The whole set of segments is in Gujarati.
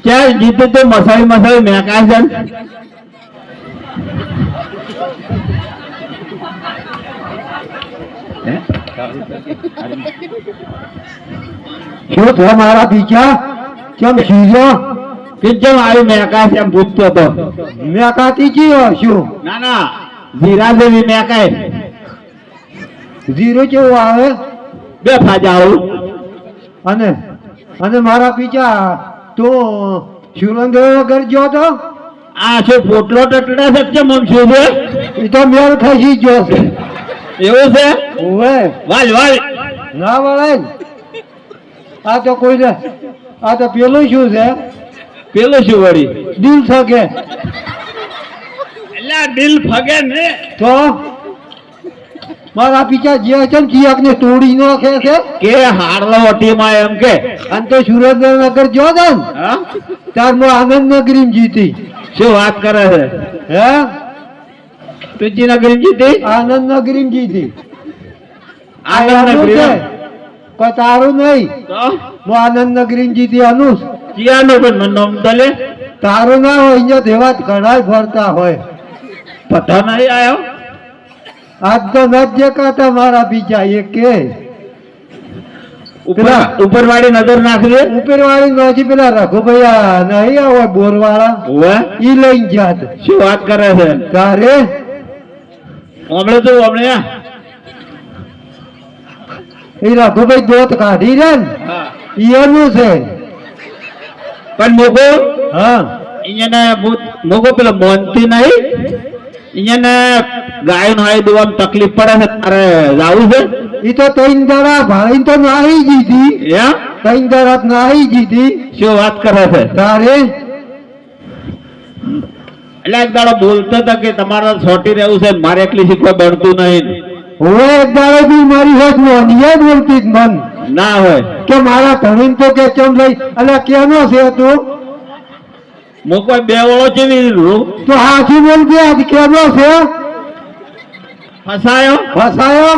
ચાલ જીતે તો મસાઈ મસાઈ મેકા છે શું થયો મારા પીછા કેમ શીજો કેમ આવી મેકા છે એમ પૂછતો હતો મેકાતી ચીયો શું ના ના જીરા જેવી મેકાય ઝીરો કેવું આવે બે ફાજા આવું અને અને મારા પીછા તો સુરેન્દ્રનગર ગયો તો આ છે પોટલો ટટડા છે કેમ આમ શું છે એ તો મેળ ખસી ગયો છે એવું છે ઓવે વાલ વાલ ના વળાય આ તો કોઈ ને આ તો પેલું શું છે પેલું શું વળી દિલ શકે એટલે દિલ ફગે ને તો મારા પીછા જે છે ને ચિયાક ને તોડી નાખે છે કે હાડલો ઓટીમાં એમ કે અને તો સુરેન્દ્રનગર ગયો તો ને હા ત્યારમાં આનંદ નગરી જીતી શું વાત કરે છે હે તુજી નગરી જીતી આનંદ નગરી જીતી આનંદ નગરી કોઈ તારું નહીં તો હું આનંદ નગરી જીતી અનુસ કિયાનો પણ મને નામ તો લે તારું ના હોય અહીંયા દેવા ઘણા ફરતા હોય પતા નહીં આયો આજ તો ન જ દેખાતા મારા બીજા એ કે ઉપરવાળી નજર નાખજે ઉપરવાળી નોજી પેલા રઘુભાઈ નહીં આવે બોરવાળા ઓવે ઈ લઈને જાત શું વાત કરે છે તારે હમણે તો હમણે એ રઘુભાઈ દોત કાઢી રે ને હા ઈ એનું છે પણ મોગો હા અહીંયા મોગો પેલો મોનતી નહીં અહીંયા ગાય નો હાઈ દેવામાં તકલીફ પડે છે તારે જાવું છે ઈ તો ત્રણ દાડા ભાઈ તો નાહી જીધી એમ ત્રણ દાડા નાહી જીધી શું વાત કરે છે તારે એટલે એક દાડો બોલતો હતો કે તમારે છોટી રહેવું છે મારે એકલી શીખવા બનતું નહીં હવે એક દાડો બી મારી હોત મોનિયા બોલતી જ મન ના હોય કે મારા ધણીન તો કે ચમ લઈ એટલે કેનો છે તું મોકો બે વળો જેવી રૂ તો હાથી બોલતી આજ કેનો છે ફસાયો ફસાયો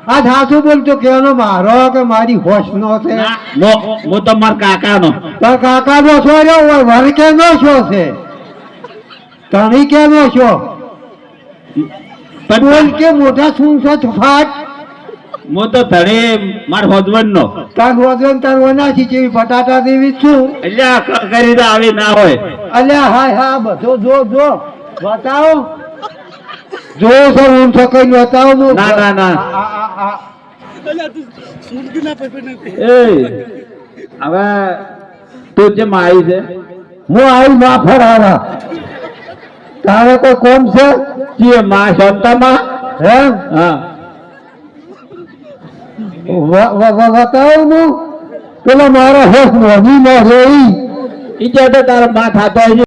આજ હાથું બોલતો કેનો મારો કે મારી હોશ નો છે મો તો માર કાકાનો તાર કાકા નો છો રે વર કેનો છો છે ધણી કેનો છો બોલ કે મોટા શું છો ફાટ મો તો ધણી માર હોદવન નો તાર વજન તાર વનાસી જેવી બટાટા જેવી છું એટલે કરી તો આવી ના હોય અલ્યા હાય હા બધો જો બતાવો જો સર હું સકઈ બતાવો ના ના ના એ હવે તું જેમ આવી છે હું આવી માં ફરાવા તારે કોઈ કોમ છે જે માં શાંતામાં હે હા બતાવો હું પેલા મારા હોશ નોંધી ના રહી ઈ તો તારા માં થતો